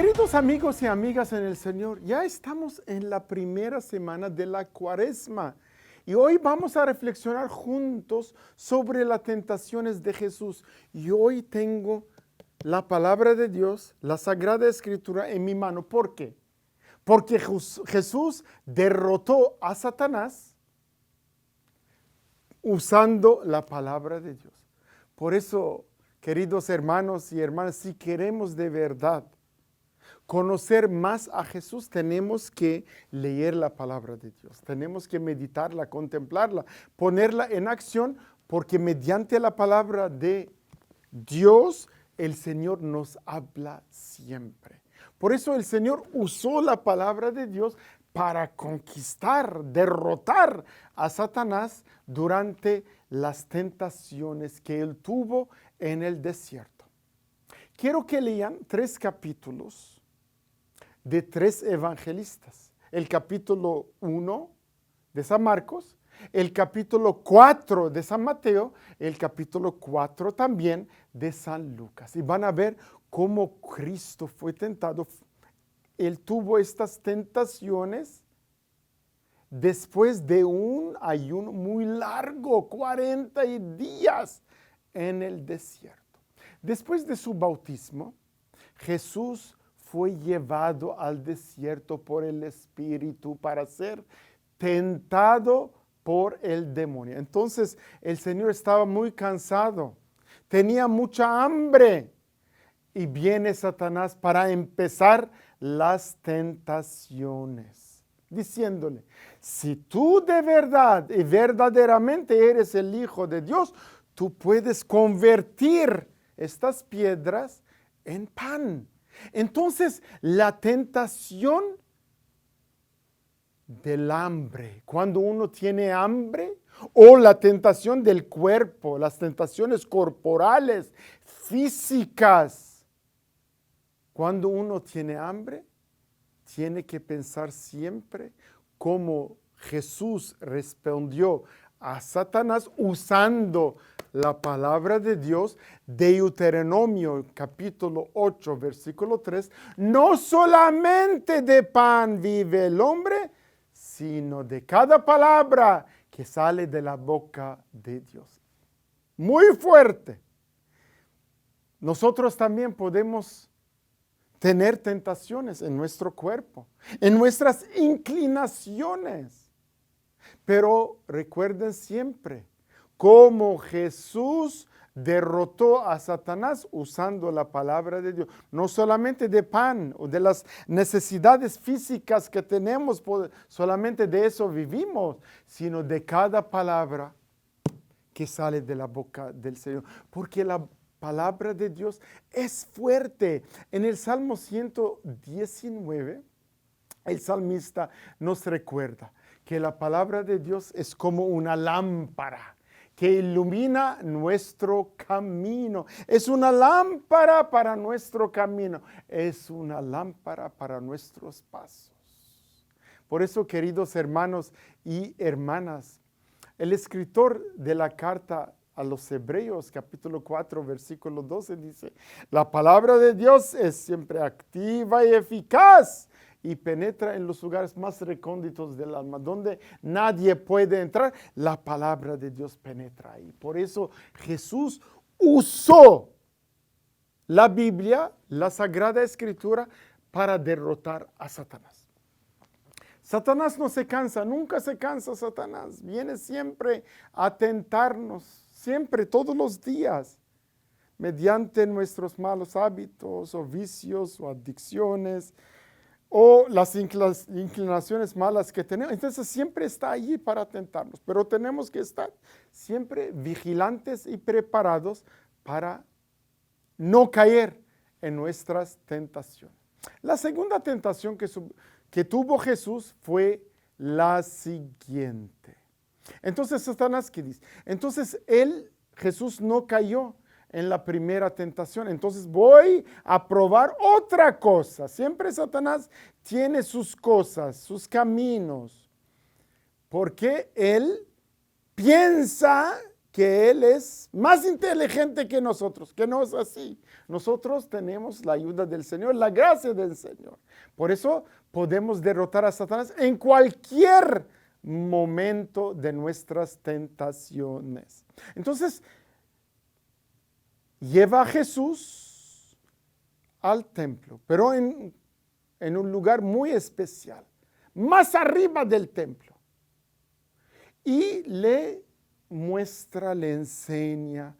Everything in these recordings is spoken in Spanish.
Queridos amigos y amigas en el Señor, ya estamos en la primera semana de la Cuaresma y hoy vamos a reflexionar juntos sobre las tentaciones de Jesús. Y hoy tengo la palabra de Dios, la Sagrada Escritura en mi mano. ¿Por qué? Porque Jesús derrotó a Satanás usando la palabra de Dios. Por eso, queridos hermanos y hermanas, si queremos de verdad conocer más a Jesús, tenemos que leer la palabra de Dios. Tenemos que meditarla, contemplarla, ponerla en acción, porque mediante la palabra de Dios, el Señor nos habla siempre. Por eso el Señor usó la palabra de Dios para conquistar, derrotar a Satanás durante las tentaciones que él tuvo en el desierto. Quiero que lean 3 capítulos de 3 evangelistas. El capítulo 1 de San Marcos, el capítulo 4 de San Mateo, el capítulo 4 también de San Lucas. Y van a ver cómo Cristo fue tentado. Él tuvo estas tentaciones después de un ayuno muy largo, 40 días en el desierto. Después de su bautismo, Jesús fue llevado al desierto por el Espíritu para ser tentado por el demonio. Entonces el Señor estaba muy cansado, tenía mucha hambre y viene Satanás para empezar las tentaciones, diciéndole: si tú de verdad y verdaderamente eres el Hijo de Dios, tú puedes convertir estas piedras en pan. Entonces, la tentación del hambre, cuando uno tiene hambre, o la tentación del cuerpo, las tentaciones corporales, físicas, cuando uno tiene hambre, tiene que pensar siempre cómo Jesús respondió a Satanás usando la palabra de Dios. Deuteronomio capítulo 8 versículo 3, no solamente de pan vive el hombre, sino de cada palabra que sale de la boca de Dios. Muy fuerte. Nosotros también podemos tener tentaciones en nuestro cuerpo, en nuestras inclinaciones. Pero recuerden siempre cómo Jesús derrotó a Satanás usando la palabra de Dios. No solamente de pan o de las necesidades físicas que tenemos, solamente de eso vivimos, sino de cada palabra que sale de la boca del Señor. Porque la palabra de Dios es fuerte. En el Salmo 119, el salmista nos recuerda que la palabra de Dios es como una lámpara que ilumina nuestro camino. Es una lámpara para nuestro camino. Es una lámpara para nuestros pasos. Por eso, queridos hermanos y hermanas, el escritor de la carta a los Hebreos, capítulo 4, versículo 12, dice: la palabra de Dios es siempre activa y eficaz y penetra en los lugares más recónditos del alma, donde nadie puede entrar. La palabra de Dios penetra ahí. Por eso Jesús usó la Biblia, la Sagrada Escritura, para derrotar a Satanás. Satanás no se cansa, nunca se cansa Satanás. Viene siempre a tentarnos, siempre, todos los días, mediante nuestros malos hábitos o vicios o adicciones, o las inclinaciones malas que tenemos. Entonces siempre está allí para tentarnos, pero tenemos que estar siempre vigilantes y preparados para no caer en nuestras tentaciones. La segunda tentación que tuvo Jesús fue la siguiente. Entonces Satanás, ¿qué dice? Entonces Jesús no cayó en la primera tentación. Entonces voy a probar otra cosa. Siempre Satanás tiene sus cosas, sus caminos, porque él piensa que Él es más inteligente que nosotros, que no es así. Nosotros tenemos la ayuda del Señor, la gracia del Señor. Por eso podemos derrotar a Satanás en cualquier momento de nuestras tentaciones. Entonces, lleva a Jesús al templo, pero en un lugar muy especial, más arriba del templo. Y le muestra, le enseña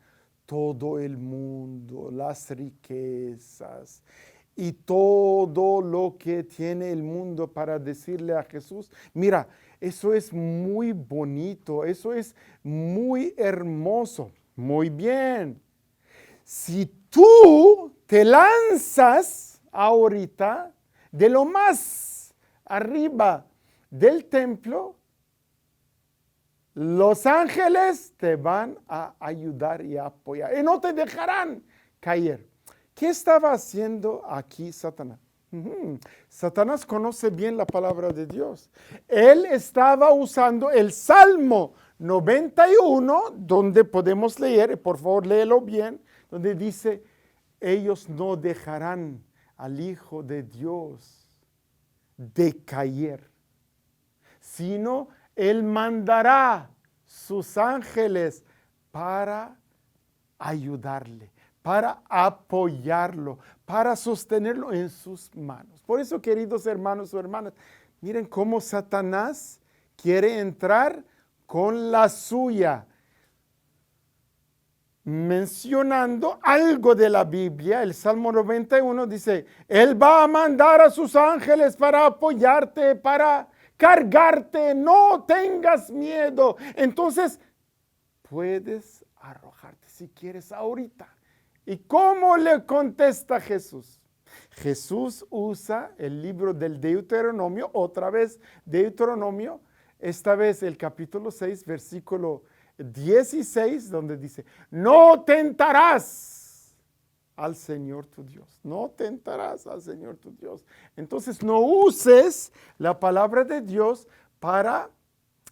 todo el mundo, las riquezas y todo lo que tiene el mundo para decirle a Jesús. Mira, eso es muy bonito, eso es muy hermoso. Muy bien. Si tú te lanzas ahorita de lo más arriba del templo, los ángeles te van a ayudar y a apoyar y no te dejarán caer. ¿Qué estaba haciendo aquí Satanás? Satanás conoce bien la palabra de Dios. Él estaba usando el Salmo 91, donde podemos leer, por favor léelo bien, donde dice, ellos no dejarán al Hijo de Dios decaer, sino Él mandará sus ángeles para ayudarle, para apoyarlo, para sostenerlo en sus manos. Por eso, queridos hermanos o hermanas, miren cómo Satanás quiere entrar con la suya, mencionando algo de la Biblia. El Salmo 91 dice, Él va a mandar a sus ángeles para apoyarte, para cargarte, no tengas miedo. Entonces, puedes arrojarte si quieres ahorita. ¿Y cómo le contesta Jesús? Jesús usa el libro del Deuteronomio, otra vez Deuteronomio, esta vez el capítulo 6, versículo 16, donde dice, no tentarás al Señor tu Dios. No tentarás al Señor tu Dios. Entonces no uses la palabra de Dios para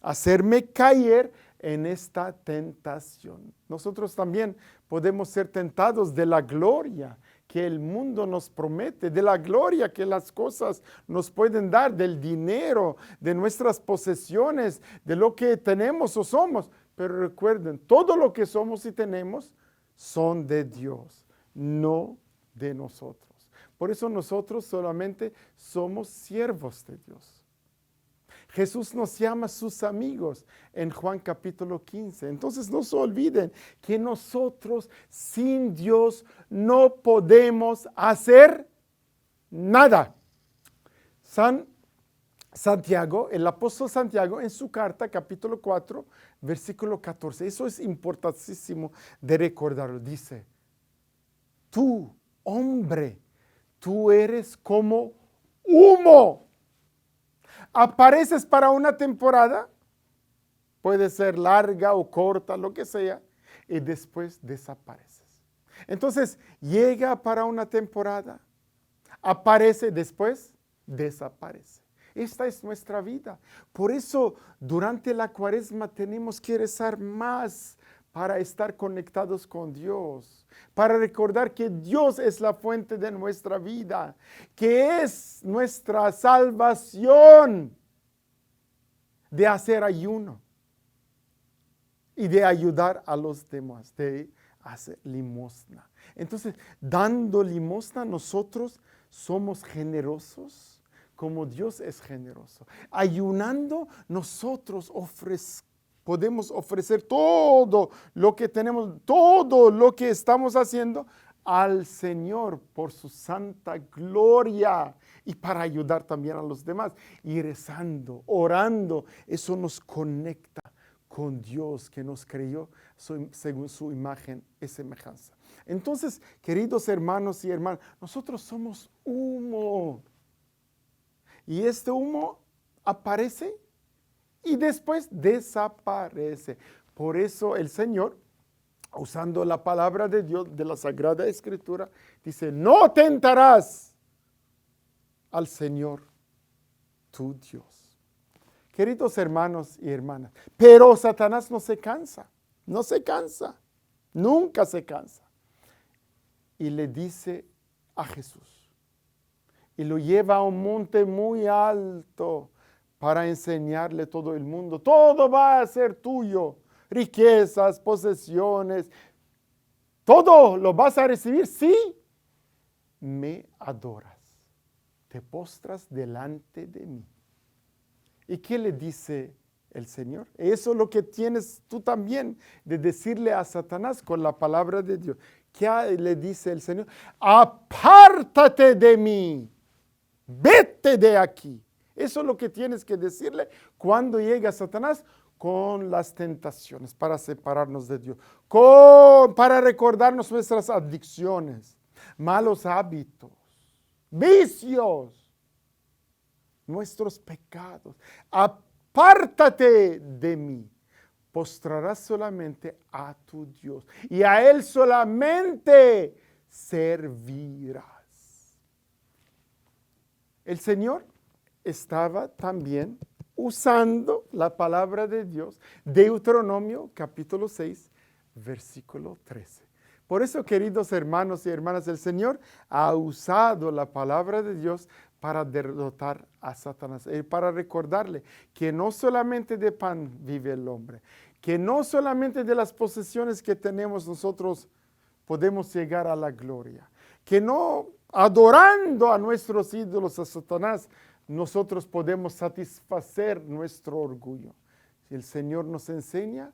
hacerme caer en esta tentación. Nosotros también podemos ser tentados de la gloria que el mundo nos promete, de la gloria que las cosas nos pueden dar, del dinero, de nuestras posesiones, de lo que tenemos o somos. Pero recuerden, todo lo que somos y tenemos son de Dios, no de nosotros. Por eso nosotros solamente somos siervos de Dios. Jesús nos llama sus amigos en Juan capítulo 15. Entonces no se olviden que nosotros sin Dios no podemos hacer nada. Santiago, el apóstol Santiago, en su carta, capítulo 4, versículo 14, eso es importantísimo de recordarlo, dice, tú, hombre, tú eres como humo. Apareces para una temporada, puede ser larga o corta, lo que sea, y después desapareces. Entonces, llega para una temporada, aparece, después desaparece. Esta es nuestra vida. Por eso, durante la Cuaresma tenemos que rezar más para estar conectados con Dios, para recordar que Dios es la fuente de nuestra vida, que es nuestra salvación, de hacer ayuno y de ayudar a los demás, de hacer limosna. Entonces, dando limosna, nosotros somos generosos como Dios es generoso. Ayunando, nosotros podemos ofrecer todo lo que tenemos, todo lo que estamos haciendo al Señor por su santa gloria y para ayudar también a los demás. Y rezando, orando, eso nos conecta con Dios que nos creó según su imagen y semejanza. Entonces, queridos hermanos y hermanas, nosotros somos humo. Y este humo aparece y después desaparece. Por eso el Señor, usando la palabra de Dios, de la Sagrada Escritura, dice, no tentarás al Señor tu Dios. Queridos hermanos y hermanas, pero Satanás no se cansa. no se cansa, nunca se cansa. Y le dice a Jesús, y lo lleva a un monte muy alto para enseñarle todo el mundo. Todo va a ser tuyo, riquezas, posesiones, todo lo vas a recibir si me adoras, te postras delante de mí. ¿Y qué le dice el Señor? Eso es lo que tienes tú también de decirle a Satanás con la palabra de Dios. ¿Qué le dice el Señor? Apártate de mí, vete de aquí. Eso es lo que tienes que decirle cuando llega Satanás con las tentaciones para separarnos de Dios, para recordarnos nuestras adicciones, malos hábitos, vicios, nuestros pecados. Apártate de mí. Postrarás solamente a tu Dios y a Él solamente servirás. El Señor estaba también usando la palabra de Dios, Deuteronomio capítulo 6, versículo 13. Por eso, queridos hermanos y hermanas, el Señor ha usado la palabra de Dios para derrotar a Satanás, para recordarle que no solamente de pan vive el hombre, que no solamente de las posesiones que tenemos nosotros podemos llegar a la gloria, que no adorando a nuestros ídolos, a Satanás, nosotros podemos satisfacer nuestro orgullo. El Señor nos enseña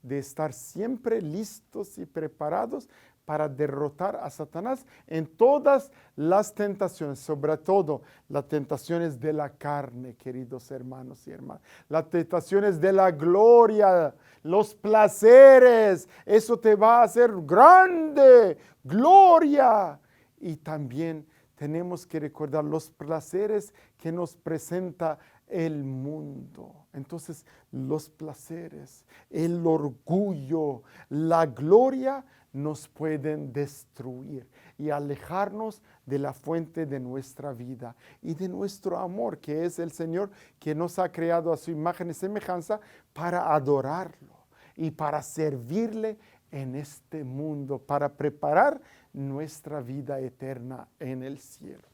de estar siempre listos y preparados para derrotar a Satanás en todas las tentaciones, sobre todo las tentaciones de la carne, queridos hermanos y hermanas, las tentaciones de la gloria, los placeres, eso te va a hacer grande, gloria. Y también tenemos que recordar los placeres que nos presenta el mundo. Entonces, los placeres, el orgullo, la gloria nos pueden destruir y alejarnos de la fuente de nuestra vida y de nuestro amor, que es el Señor que nos ha creado a su imagen y semejanza para adorarlo y para servirle en este mundo, para preparar nuestra vida eterna en el cielo.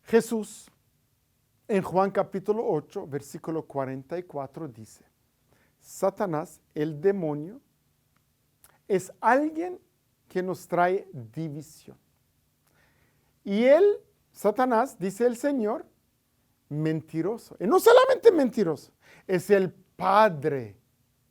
Jesús en Juan capítulo 8, versículo 44 dice, Satanás, el demonio, es alguien que nos trae división. Y él, Satanás, dice el Señor, mentiroso. Y no solamente mentiroso, es el padre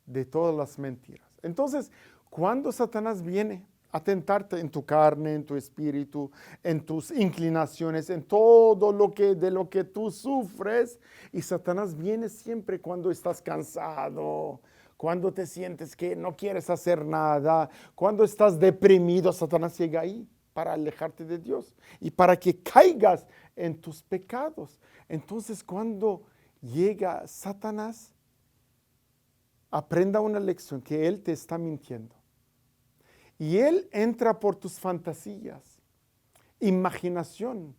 de todas las mentiras. Entonces, cuando Satanás viene a tentarte en tu carne, en tu espíritu, en tus inclinaciones, en todo de lo que tú sufres, y Satanás viene siempre cuando estás cansado, cuando te sientes que no quieres hacer nada, cuando estás deprimido, Satanás llega ahí para alejarte de Dios y para que caigas en tus pecados. Entonces, cuando llega Satanás, aprenda una lección, que él te está mintiendo. Y él entra por tus fantasías, imaginación.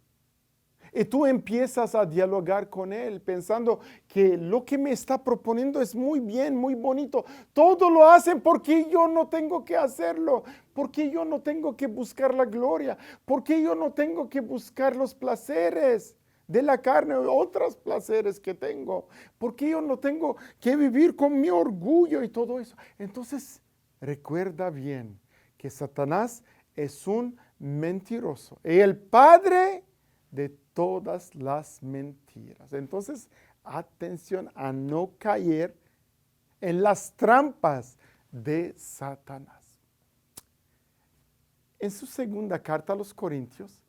Y tú empiezas a dialogar con él pensando que lo que me está proponiendo es muy bien, muy bonito. Todo lo hacen porque yo no tengo que hacerlo, porque yo no tengo que buscar la gloria, porque yo no tengo que buscar los placeres de la carne, otros placeres que tengo, porque yo no tengo que vivir con mi orgullo y todo eso. Entonces, recuerda bien que Satanás es un mentiroso y el padre de todas las mentiras. Entonces, atención a no caer en las trampas de Satanás. En su segunda carta a los Corintios,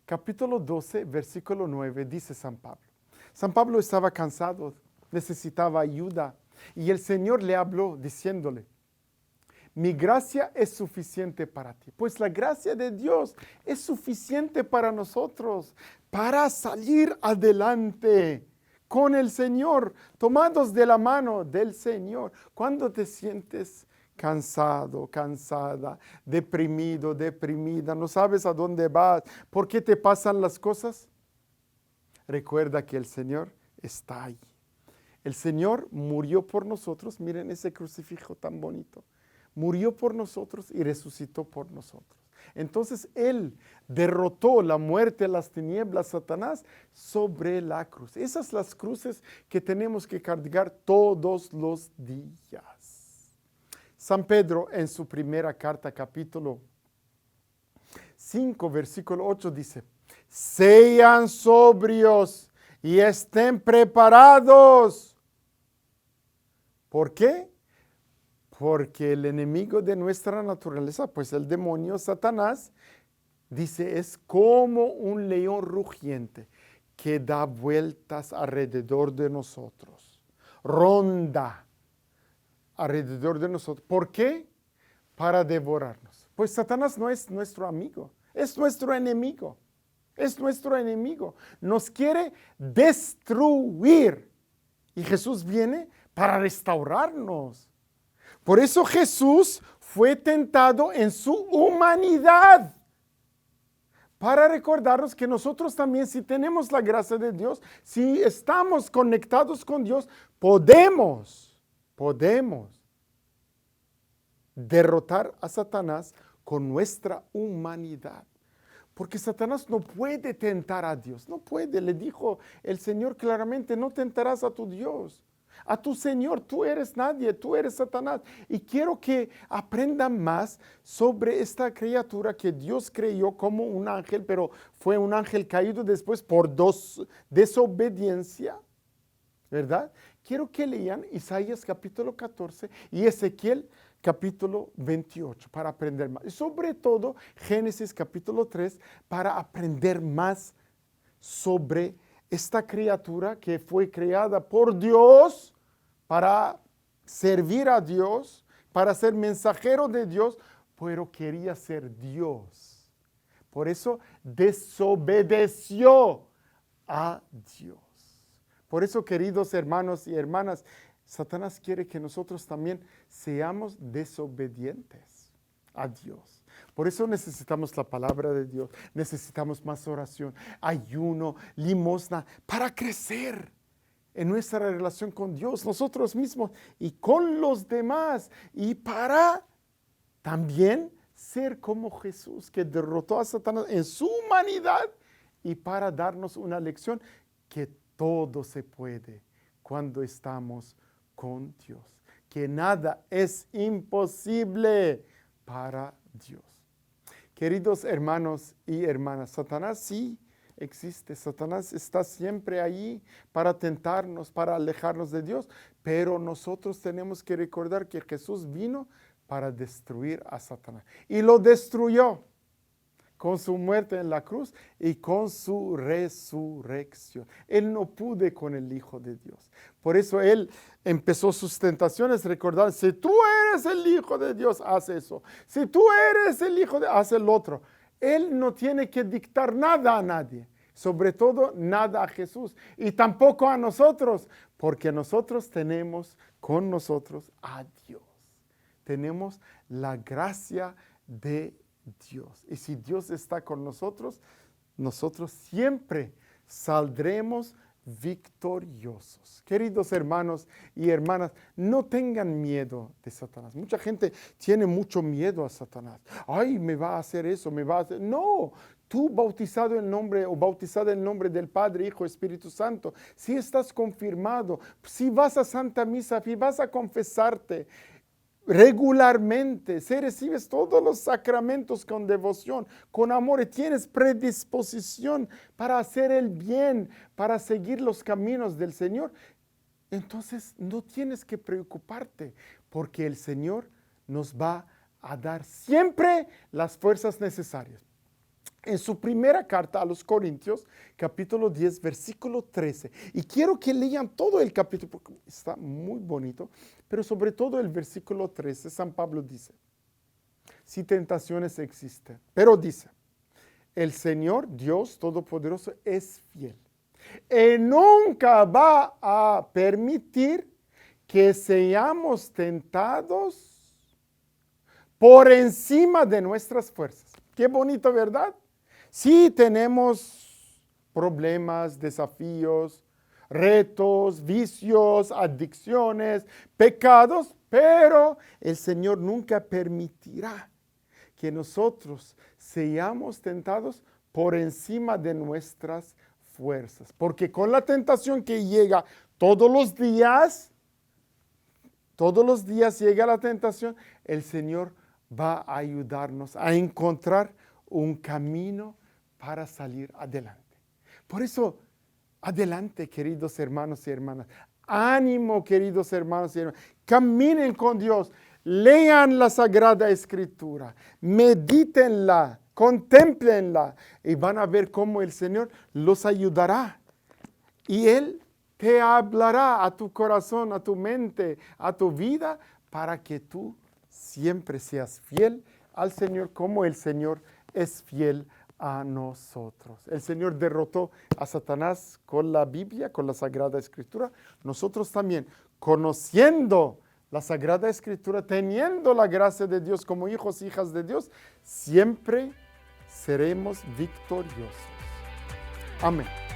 capítulo 12, versículo 9, dice San Pablo. San Pablo estaba cansado, necesitaba ayuda, y el Señor le habló diciéndole, mi gracia es suficiente para ti. Pues la gracia de Dios es suficiente para nosotros, para salir adelante con el Señor, tomados de la mano del Señor. Cuando te sientes cansado, cansada, deprimido, deprimida, no sabes a dónde vas, por qué te pasan las cosas, recuerda que el Señor está ahí. El Señor murió por nosotros. Miren ese crucifijo tan bonito. Murió por nosotros y resucitó por nosotros. Entonces Él derrotó la muerte, las tinieblas, Satanás, sobre la cruz. Esas son las cruces que tenemos que cargar todos los días. San Pedro en su primera carta, capítulo 5, versículo 8 dice, sean sobrios y estén preparados. ¿Por qué? Porque el enemigo de nuestra naturaleza, pues el demonio Satanás, dice, es como un león rugiente que da vueltas alrededor de nosotros. Ronda alrededor de nosotros. ¿Por qué? Para devorarnos. Pues Satanás no es nuestro amigo, es nuestro enemigo. Es nuestro enemigo. Nos quiere destruir. Y Jesús viene para restaurarnos. Por eso Jesús fue tentado en su humanidad. Para recordarnos que nosotros también, si tenemos la gracia de Dios, si estamos conectados con Dios, podemos derrotar a Satanás con nuestra humanidad. Porque Satanás no puede tentar a Dios, no puede. Le dijo el Señor claramente, no tentarás a tu Dios, a tu Señor. Tú eres nadie, tú eres Satanás. Y quiero que aprendan más sobre esta criatura que Dios creyó como un ángel, pero fue un ángel caído después por desobediencia, ¿verdad? Quiero que lean Isaías capítulo 14 y Ezequiel capítulo 28 para aprender más. Y sobre todo Génesis capítulo 3 para aprender más sobre esta criatura que fue creada por Dios para servir a Dios, para ser mensajero de Dios, pero quería ser Dios. Por eso desobedeció a Dios. Por eso, queridos hermanos y hermanas, Satanás quiere que nosotros también seamos desobedientes a Dios. Por eso necesitamos la palabra de Dios, necesitamos más oración, ayuno, limosna, para crecer en nuestra relación con Dios, nosotros mismos y con los demás, y para también ser como Jesús, que derrotó a Satanás en su humanidad, y para darnos una lección que todo se puede cuando estamos con Dios, que nada es imposible para Dios. Queridos hermanos y hermanas, Satanás sí existe, Satanás está siempre ahí para tentarnos, para alejarnos de Dios, pero nosotros tenemos que recordar que Jesús vino para destruir a Satanás y lo destruyó con su muerte en la cruz y con su resurrección. Él no pudo con el Hijo de Dios. Por eso Él empezó sus tentaciones, recordar, si tú eres el Hijo de Dios, haz eso. Si tú eres el Hijo de Dios, haz el otro. Él no tiene que dictar nada a nadie, sobre todo nada a Jesús y tampoco a nosotros, porque nosotros tenemos con nosotros a Dios. Tenemos la gracia de Dios. Y si Dios está con nosotros, nosotros siempre saldremos victoriosos. Queridos hermanos y hermanas, no tengan miedo de Satanás. Mucha gente tiene mucho miedo a Satanás. Ay, me va a hacer eso, me va a hacer... No, tú bautizado en nombre o bautizada en nombre del Padre, Hijo, Espíritu Santo, si estás confirmado, si vas a Santa Misa, si vas a confesarte regularmente, si recibes todos los sacramentos con devoción, con amor y tienes predisposición para hacer el bien, para seguir los caminos del Señor, entonces no tienes que preocuparte porque el Señor nos va a dar siempre las fuerzas necesarias. En su primera carta a los Corintios, capítulo 10, versículo 13. Y quiero que lean todo el capítulo porque está muy bonito, pero sobre todo el versículo 13, San Pablo dice, si tentaciones existen, pero dice, el Señor Dios Todopoderoso es fiel y nunca va a permitir que seamos tentados por encima de nuestras fuerzas. Qué bonito, ¿verdad? Sí tenemos problemas, desafíos, retos, vicios, adicciones, pecados, pero el Señor nunca permitirá que nosotros seamos tentados por encima de nuestras fuerzas. Porque con la tentación que llega todos los días llega la tentación, el Señor va a ayudarnos a encontrar un camino para salir adelante. Por eso, adelante, queridos hermanos y hermanas. Ánimo, queridos hermanos y hermanas. Caminen con Dios. Lean la Sagrada Escritura. Medítenla. Contémplenla. Y van a ver cómo el Señor los ayudará. Y Él te hablará a tu corazón, a tu mente, a tu vida, para que tú siempre seas fiel al Señor como el Señor es fiel a nosotros. El Señor derrotó a Satanás con la Biblia, con la Sagrada Escritura. Nosotros también, conociendo la Sagrada Escritura, teniendo la gracia de Dios como hijos e hijas de Dios, siempre seremos victoriosos. Amén.